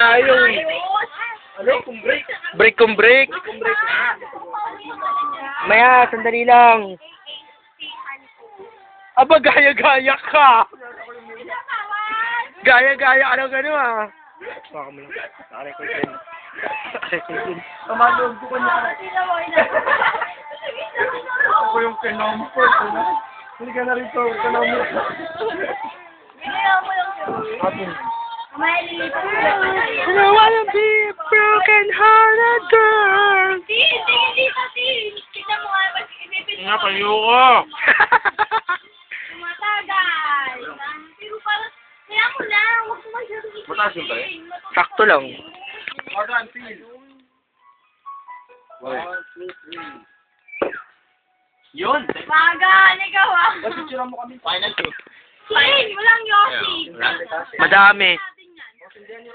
Yung Ano? Kung break. break kung break. Maya, sandali lang. Aba, gaya-gaya ka. Gaya-gaya ka ng ano ah. Baka mo lang. Naka-record din. Naka-record din. Tumalog ko niya. Ako yung kinomfort. Hindi ka na rito. Kinomfort. I don't wanna be a broken-hearted girl. Nga, payo ko. Mataas yung pala? Sakto lang. Order and feel. 1, 2, 3. Yun! Maga, ikaw ah. Ba't itsura mo kami? Final 2. Walang Yossi. Madami.